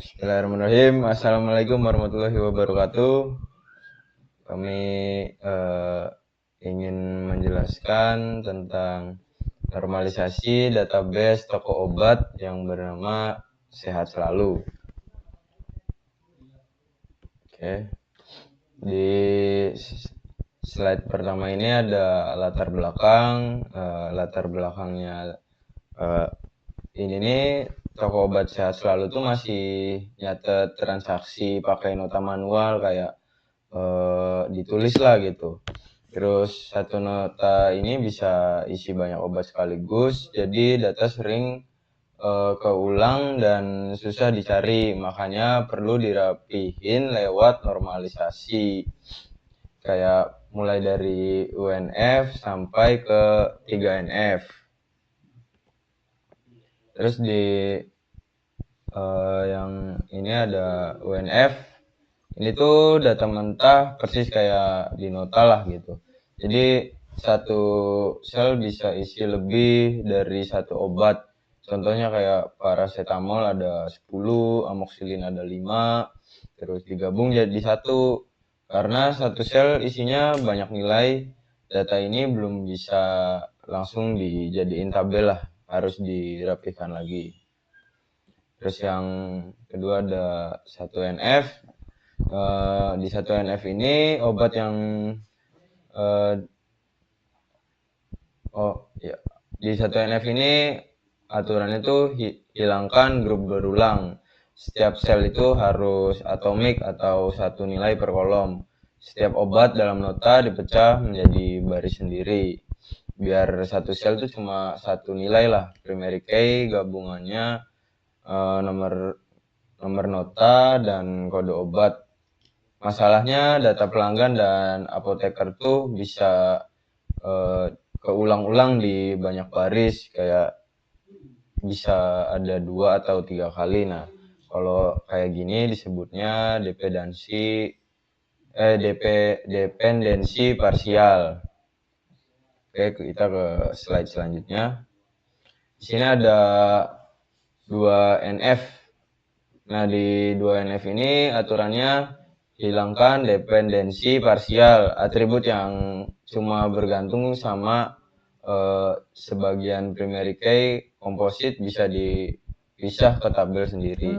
Bismillahirrahmanirrahim. Assalamualaikum warahmatullahi wabarakatuh. Kami ingin menjelaskan tentang normalisasi database toko obat yang bernama Sehat Selalu. Oke. Di slide pertama ini ada latar belakang. Latar belakangnya ini nih, toko obat Sehat Selalu tuh masih nyatet transaksi pakai nota manual kayak ditulis lah gitu. Terus satu nota ini bisa isi banyak obat sekaligus, jadi data sering keulang dan susah dicari, makanya perlu dirapihin lewat normalisasi. Kayak mulai dari UNF sampai ke 3NF. Terus di yang ini ada UNF. Ini tuh data mentah persis kayak di nota lah gitu. Jadi satu sel bisa isi lebih dari satu obat. Contohnya kayak paracetamol ada 10, amoxicillin ada 5, terus digabung jadi satu. Karena satu sel isinya banyak nilai, data ini belum bisa langsung dijadiin tabel lah, harus dirapikan lagi. Terus yang kedua ada 1NF. Di 1NF ini obat yang di 1NF ini aturannya tuh hilangkan grup berulang. Setiap sel itu harus atomik atau satu nilai per kolom. Setiap obat dalam nota dipecah menjadi baris sendiri. Biar satu sel itu cuma satu nilai lah. Primary key gabungannya nomor nota dan kode obat. Masalahnya data pelanggan dan apoteker tuh bisa keulang-ulang di banyak baris, kayak bisa ada 2 atau 3 kali. Nah, kalau kayak gini disebutnya dependensi parsial. Oke, kita ke slide selanjutnya. Di sini ada 2NF. Nah, di 2NF ini aturannya hilangkan dependensi parsial, atribut yang cuma bergantung sama sebagian primary key komposit bisa dipisah ke tabel sendiri.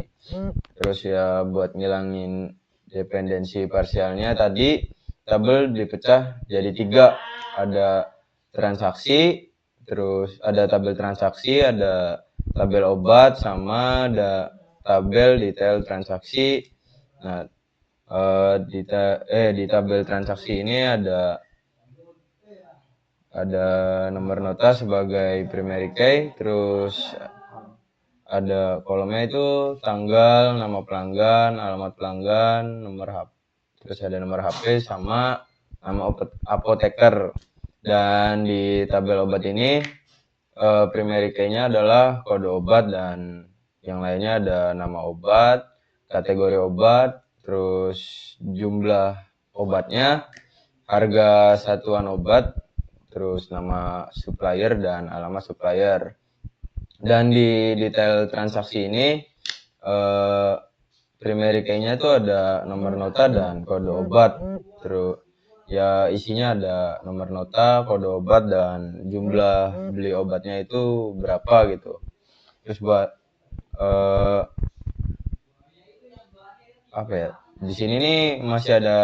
Terus ya buat ngilangin dependensi parsialnya tadi, tabel dipecah jadi 3. Ada transaksi, terus ada tabel transaksi, ada tabel obat, sama ada tabel detail transaksi. Nah, di tabel transaksi ini ada nomor nota sebagai primary key, terus ada kolomnya itu tanggal, nama pelanggan, alamat pelanggan, nomor HP, terus ada nomor HP sama nama apoteker. Dan di tabel obat ini primary key-nya adalah kode obat, dan yang lainnya ada nama obat, kategori obat, terus jumlah obatnya, harga satuan obat, terus nama supplier dan alamat supplier. Dan di detail transaksi ini primary key-nya itu ada nomor nota dan kode obat. Terus ya isinya ada nomor nota, kode obat, dan jumlah beli obatnya itu berapa gitu. Terus buat di sini nih masih ada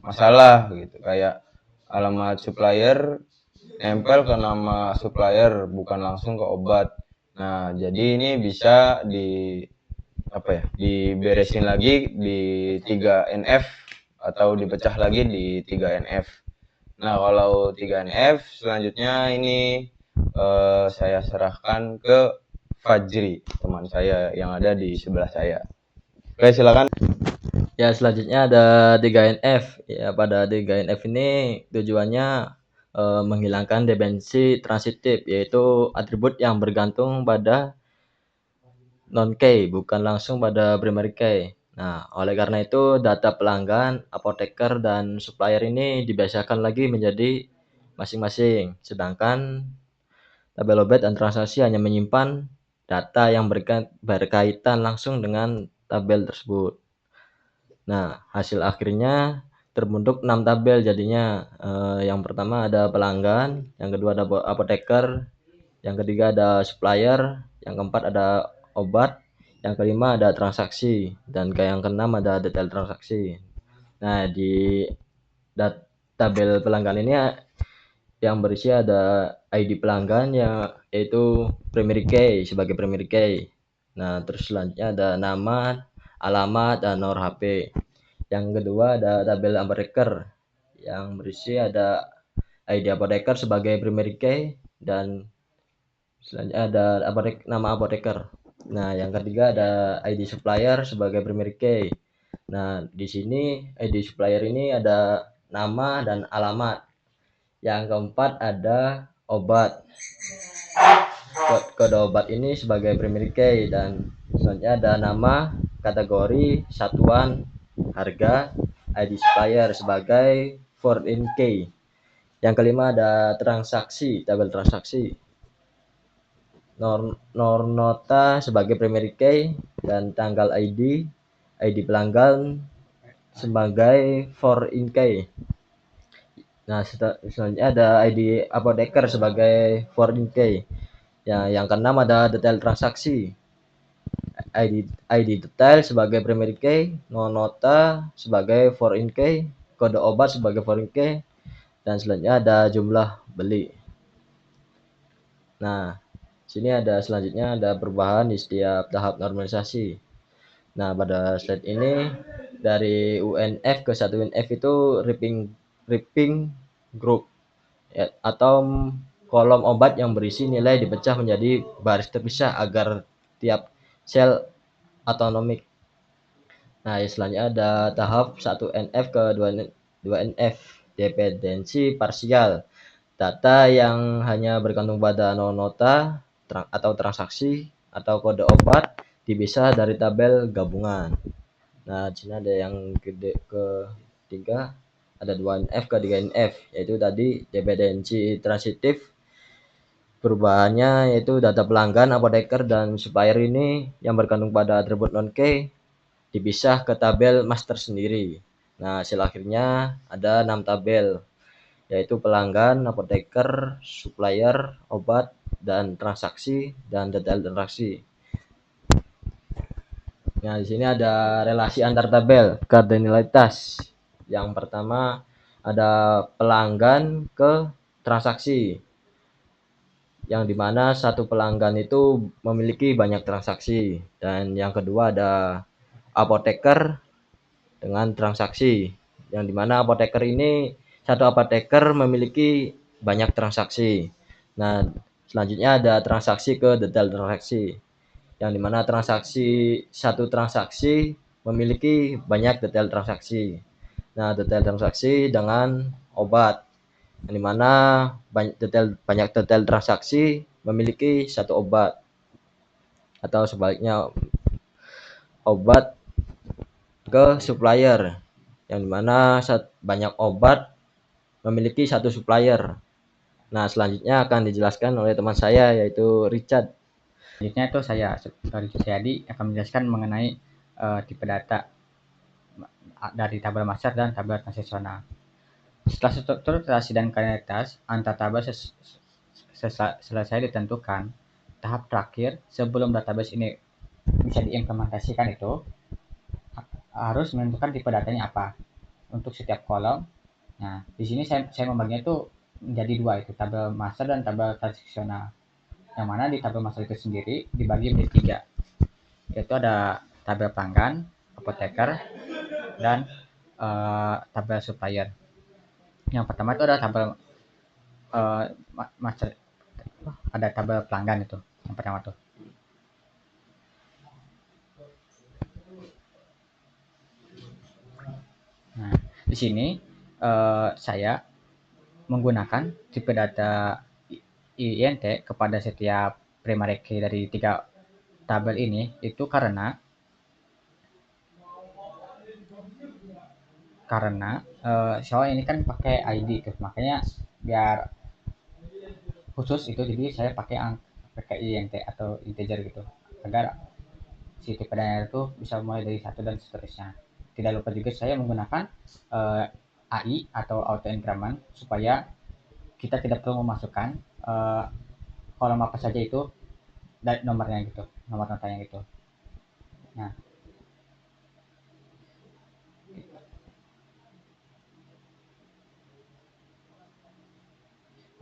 masalah gitu, kayak alamat supplier nempel ke nama supplier bukan langsung ke obat. Nah, jadi ini bisa diberesin lagi di 3NF atau dipecah lagi di 3NF. Nah, kalau 3NF selanjutnya ini saya serahkan ke Fajri, teman saya yang ada di sebelah saya. Oke, silakan. Ya, selanjutnya ada 3NF. Ya, pada 3NF ini tujuannya menghilangkan dependensi transitif, yaitu atribut yang bergantung pada non-key, bukan langsung pada primary key. Nah, oleh karena itu data pelanggan, apoteker, dan supplier ini dibiasakan lagi menjadi masing-masing. Sedangkan tabel obat dan transaksi hanya menyimpan data yang berkaitan langsung dengan tabel tersebut. Nah, hasil akhirnya terbentuk 6 tabel jadinya. Yang pertama ada pelanggan, yang kedua ada apoteker, yang ketiga ada supplier, yang keempat ada obat, yang kelima ada transaksi, dan yang keenam ada detail transaksi. Nah, di tabel pelanggan ini yang berisi ada ID pelanggan yaitu primary key sebagai primary key. Nah, terus selanjutnya ada nama, alamat, dan nomor HP. Yang kedua ada tabel apoteker yang berisi ada ID apoteker sebagai primary key dan selanjutnya ada nama apoteker. Nah, yang ketiga ada ID supplier sebagai primary key. Nah, di sini ID supplier ini ada nama dan alamat. Yang keempat ada obat. Kode obat ini sebagai primary key dan selanjutnya ada nama, kategori, satuan, harga, ID supplier sebagai foreign key. Yang kelima ada transaksi, tabel transaksi. Nota sebagai primary key dan tanggal ID pelanggan sebagai foreign key. Nah, selanjutnya ada ID apoteker sebagai foreign key. Ya, yang keenam ada detail transaksi. ID detail sebagai primary key, nota sebagai foreign key, kode obat sebagai foreign key, dan selanjutnya ada jumlah beli. Nah, sini selanjutnya ada perubahan di setiap tahap normalisasi. Nah, pada slide ini dari UNF ke 1 UNF itu ripping group ya, atau kolom obat yang berisi nilai dipecah menjadi baris terpisah agar tiap sel otonomik. Nah, selanjutnya ada tahap 1NF ke 2NF, dependensi parsial. Data yang hanya bergantung pada nota atau transaksi atau kode obat dipisah dari tabel gabungan. Nah, di sini ada yang ketiga, ada 2NF ke 3NF, yaitu tadi dependensi transitif. Perubahannya yaitu data pelanggan, apoteker, dan supplier ini yang bergantung pada atribut non-key dipisah ke tabel master sendiri. Nah, hasil akhirnya ada 6 tabel, yaitu pelanggan, apoteker, supplier, obat, dan transaksi, dan detail transaksi. Nah, di sini ada relasi antar tabel, kardinalitas. Yang pertama ada pelanggan ke transaksi, yang dimana satu pelanggan itu memiliki banyak transaksi, dan yang kedua ada apoteker dengan transaksi, yang dimana satu apoteker memiliki banyak transaksi. Nah, selanjutnya ada transaksi ke detail transaksi, yang dimana satu transaksi memiliki banyak detail transaksi. Nah, detail transaksi dengan obat, yang dimana banyak detail transaksi memiliki satu obat, atau sebaliknya obat ke supplier, yang dimana banyak obat memiliki satu supplier. Nah, selanjutnya akan dijelaskan oleh teman saya yaitu Richard. Selanjutnya itu saya Supriyadi akan menjelaskan mengenai tipe data dari tabel master dan tabel transisional. Setelah struktur relasi dan kardinalitas antar tabel selesai ditentukan, tahap terakhir sebelum database ini bisa diimplementasikan itu harus menentukan tipe datanya apa untuk setiap kolom. Nah, di sini saya membaginya itu menjadi dua, itu tabel master dan tabel transisional. Yang mana di tabel master itu sendiri dibagi menjadi 3, yaitu ada tabel pelanggan, apoteker, dan tabel supplier. Yang pertama itu ada tabel master, ada tabel pelanggan itu yang pertama tuh. Nah, di sini saya menggunakan tipe data INT kepada setiap primary key dari 3 tabel ini itu karena soal ini kan pakai ID tuh, makanya biar khusus itu jadi saya pakai INT atau integer gitu, agar si tipe data itu bisa mulai dari 1 dan seterusnya. Tidak lupa juga saya menggunakan AI atau auto increment supaya kita tidak perlu memasukkan kolom apa saja itu dan nomornya gitu, nomor notanya gitu.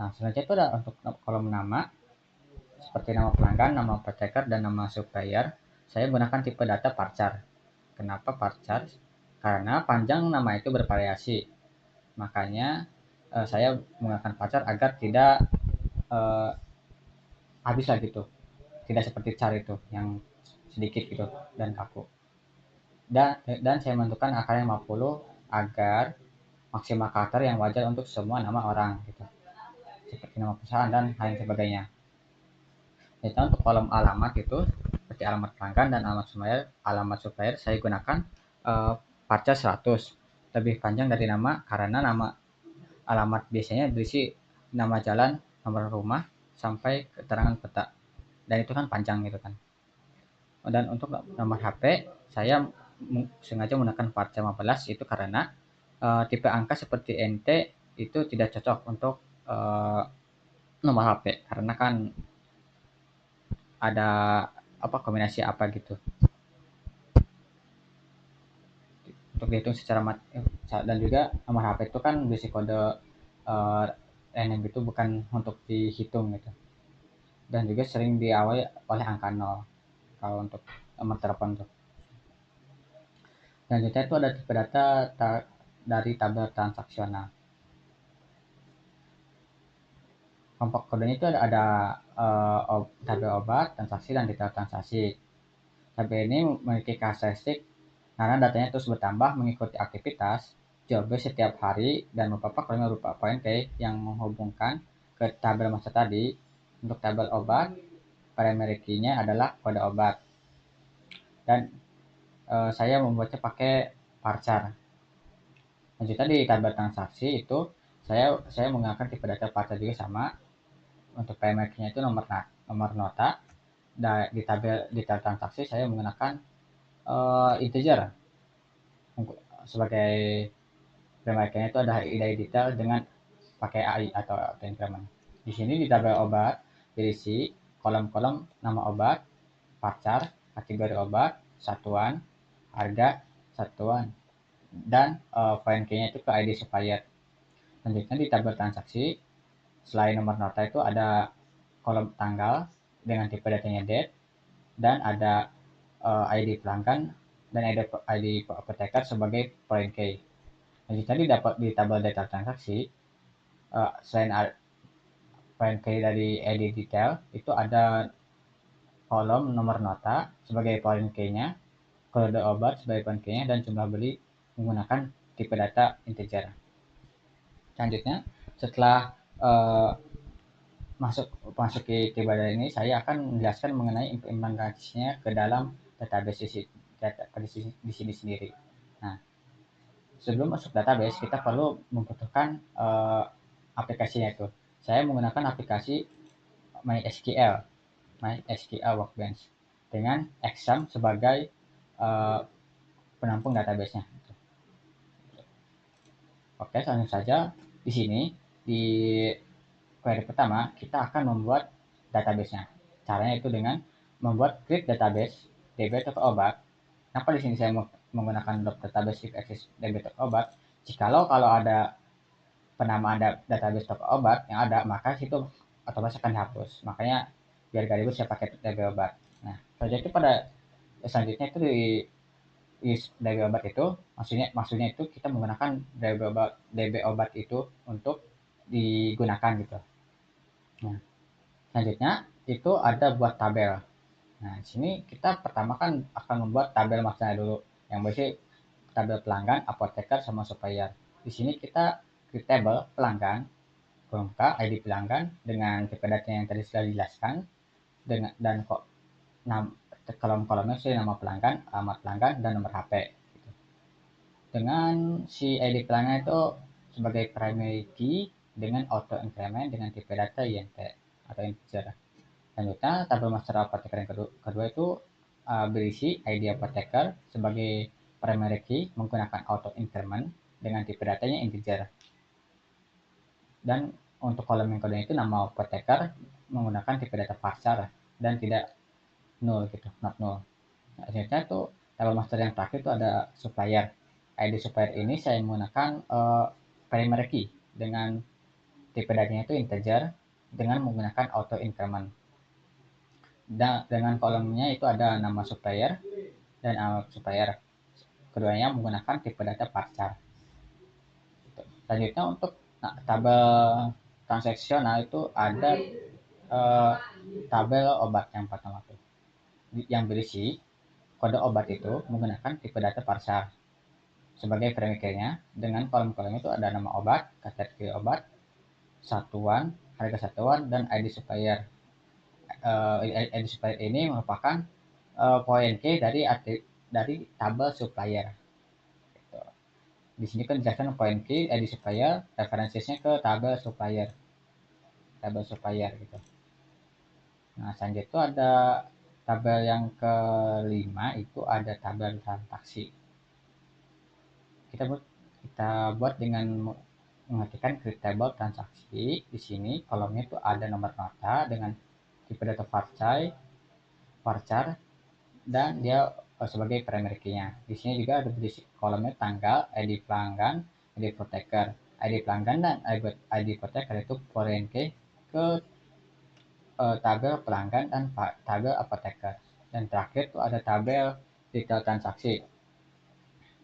Nah, selanjutnya itu ada untuk kolom nama seperti nama pelanggan, nama apoteker, dan nama supplier. Saya menggunakan tipe data varchar. Kenapa varchar? Karena panjang nama itu bervariasi. Makanya saya menggunakan varchar agar tidak eh, habis lah gitu. Tidak seperti char itu yang sedikit gitu dan kaku. Dan saya menentukan angka yang 50 agar maksimal karakter yang wajar untuk semua nama orang gitu. Seperti nama perusahaan dan lain sebagainya. Jadi untuk kolom alamat itu seperti alamat pelanggan dan alamat supplier saya gunakan varchar 100. Lebih panjang dari nama karena nama alamat biasanya berisi nama jalan, nomor rumah, sampai keterangan peta. Dan itu kan panjang gitu kan. Dan untuk nomor HP saya sengaja menggunakan varchar 15 itu karena tipe angka seperti NT itu tidak cocok untuk nomor HP karena kan ada kombinasi apa gitu untuk dihitung secara dan juga nomor HP itu kan berisi kode random gitu, bukan untuk dihitung gitu, dan juga sering diawali oleh angka 0 kalau untuk nomor telepon tuh. Selanjutnya itu ada tipe data dari tabel transaksional. Kelompok kodenya itu ada tabel obat, transaksi, dan detail transaksi. Tabel ini memiliki karakteristik karena datanya terus bertambah mengikuti aktivitas jual beli setiap hari dan beberapa kolom berupa poin key yang menghubungkan ke tabel master tadi. Untuk tabel obat, primary key-nya adalah kode obat. Dan saya membuatnya pakai varchar. Lanjutnya di tabel transaksi itu saya menggunakan tipe data varchar juga sama. Untuk primary key-nya itu nomor nota. Di tabel transaksi saya menggunakan integer sebagai primary key-nya itu ada dari detail dengan pakai AI atau auto increment. Di sini di tabel obat berisi kolom-kolom nama obat, varchar, kategori obat, satuan, harga, satuan, dan foreign key-nya itu ke ID supplier. Selanjutnya di tabel transaksi selain nomor nota itu ada kolom tanggal dengan tipe datanya date, dan ada ID pelanggan dan ID apoteker sebagai foreign key. Selanjutnya di tabel data transaksi selain foreign key dari ID detail itu ada kolom nomor nota sebagai foreign key-nya, kode obat sebagai foreign key-nya, dan jumlah beli menggunakan tipe data integer. Selanjutnya setelah uh, masuk ke tipe data ini, saya akan menjelaskan mengenai implementasinya ke dalam database di sini sendiri. Nah, sebelum masuk database kita perlu membutuhkan aplikasinya itu. Saya menggunakan aplikasi MySQL Workbench dengan Exam sebagai penampung database-nya. Oke, langsung saja di sini di query pertama kita akan membuat database-nya. Caranya itu dengan membuat create database DB atau obat. Kenapa di sini saya menggunakan database if access DB atau obat? Kalau ada penamaan database toko obat yang ada, maka situ otomatis akan dihapus. Makanya biar gak ribet saya pakai DB obat. Nah, selanjutnya itu selanjutnya itu di DB obat itu maksudnya itu kita menggunakan DB obat itu untuk digunakan gitu. Nah, selanjutnya itu ada buat tabel. Nah, di sini kita pertama kan akan membuat tabel masternya dulu yang berisi tabel pelanggan, apoteker, sama supplier. Di sini kita create tabel pelanggan, kolom ID pelanggan dengan tipe data yang tadi sudah dijelaskan, dan kolom-kolomnya sesuai nama pelanggan, alamat pelanggan, dan nomor HP. Gitu. Dengan si ID pelanggan itu sebagai primary key dengan auto increment dengan tipe data INT atau integer. Selanjutnya tabel master apoteker yang kedua itu berisi ID apoteker sebagai primary key menggunakan auto increment dengan tipe datanya integer. Dan untuk kolom yang kedua itu nama apoteker menggunakan tipe data parser dan tidak null gitu, not null. Nah, selanjutnya itu tabel master yang terakhir itu ada supplier. ID supplier ini saya menggunakan primary key dengan tipe datanya itu integer dengan menggunakan auto increment. Dan dengan kolomnya itu ada nama supplier dan alamat supplier. Keduanya menggunakan tipe data parser. Selanjutnya untuk tabel transaksional itu ada tabel obat yang pertama tuh, yang berisi kode obat itu menggunakan tipe data parser sebagai primary-nya. Dengan kolom-kolom itu ada nama obat, kategori obat, satuan, harga satuan, dan ID supplier. ID supplier ini merupakan poin key dari tabel supplier. Gitu. Di sini kan dijelaskan poin key ID supplier, referensinya ke tabel supplier gitu. Nah, selanjutnya itu ada tabel yang kelima, itu ada tabel transaksi. Kita buat dengan mengetikkan create table transaksi. Di sini kolomnya itu ada nomor nota dengan tipe data varchar dan dia sebagai primary key-nya. Di sini juga ada berisi kolomnya tanggal, ID pelanggan, ID apoteker. ID pelanggan dan ID apoteker itu foreign key ke tabel pelanggan dan tabel apoteker. Dan terakhir itu ada tabel detail transaksi.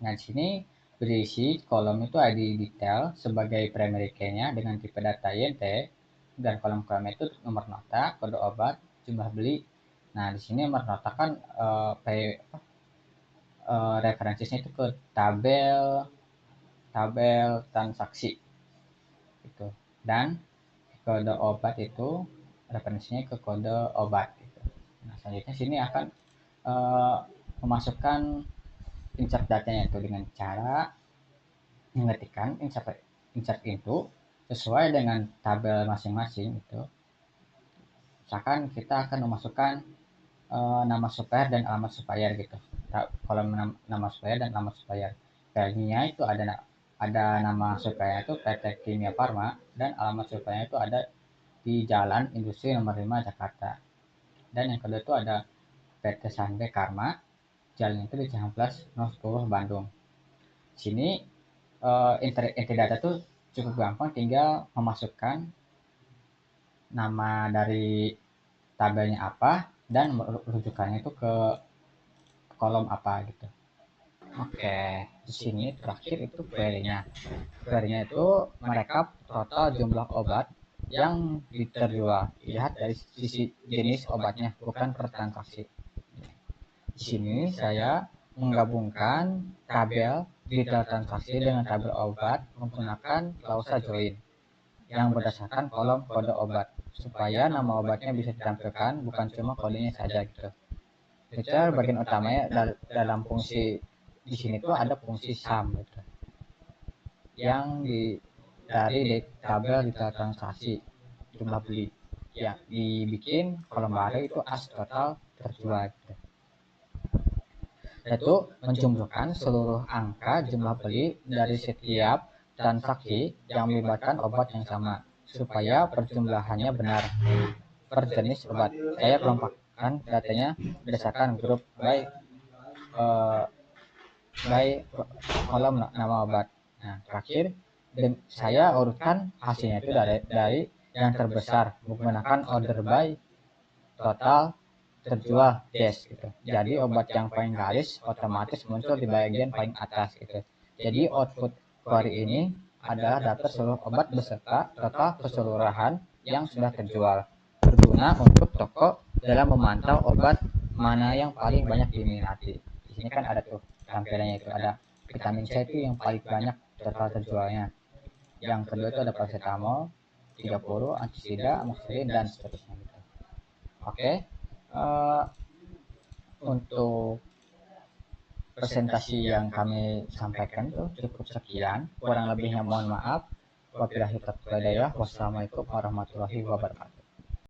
Nah, di sini berisi kolom itu ID detail sebagai primary key-nya dengan tipe data INT, dan kolom-kolom itu nomor nota, kode obat, jumlah beli. Nah, di sini nomor nota kan referensinya itu ke tabel transaksi gitu. Dan kode obat itu referensinya ke kode obat gitu. Nah, selanjutnya sini akan memasukkan insert datanya itu dengan cara mengetikkan insert into sesuai dengan tabel masing-masing itu. Misalkan kita akan memasukkan nama supplier dan alamat supplier gitu. Kolom nama supplier dan alamat supplier. Value-nya itu ada nama supplier itu PT Kimia Farma dan alamat supplier itu ada di Jalan Industri Nomor 5 Jakarta. Dan yang kedua itu ada PT Sanbe Karma, jalan itu di Cihamplas Nomor 10 Bandung. Sini inti data itu cukup gampang, tinggal memasukkan nama dari tabelnya apa dan rujukannya itu ke kolom apa gitu. Oke, di sini terakhir itu query-nya. Query-nya itu merekap total jumlah obat yang terjual. Lihat dari sisi jenis obatnya, bukan per transaksi. Di sini saya menggabungkan tabel detail transaksi dengan tabel obat menggunakan klausa join yang berdasarkan kolom kode obat supaya nama obatnya bisa ditampilkan, bukan cuma kodenya saja gitu. Feature bagian utamanya dalam fungsi di sini tuh ada fungsi sum gitu, yang dari tabel detail transaksi jumlah beli yang dibikin kolom baru itu as total terjual gitu. Yaitu menjumlahkan seluruh angka jumlah beli dari setiap transaksi yang melibatkan obat yang sama supaya perjumlahannya benar per jenis obat. Saya kelompokkan datanya berdasarkan grup by kolom nama obat. Nah, terakhir saya urutkan hasilnya itu dari yang terbesar menggunakan order by total terjual dash gitu. Jadi obat yang paling garis otomatis muncul di bagian paling atas gitu. Jadi output query ini adalah data seluruh obat beserta total keseluruhan yang sudah terjual, berguna untuk toko dalam memantau obat mana yang paling banyak diminati. Di sini kan ada tuh tampilannya, itu ada vitamin C itu yang paling banyak total terjualnya. Yang kedua itu ada paracetamol 30, antisida, amoxicillin, dan seterusnya gitu. Oke. Untuk presentasi yang kami sampaikan itu cukup sekian. Kurang lebihnya mohon maaf. Wabillahi taufiq wal hidayah. Wassalamualaikum warahmatullahi wabarakatuh.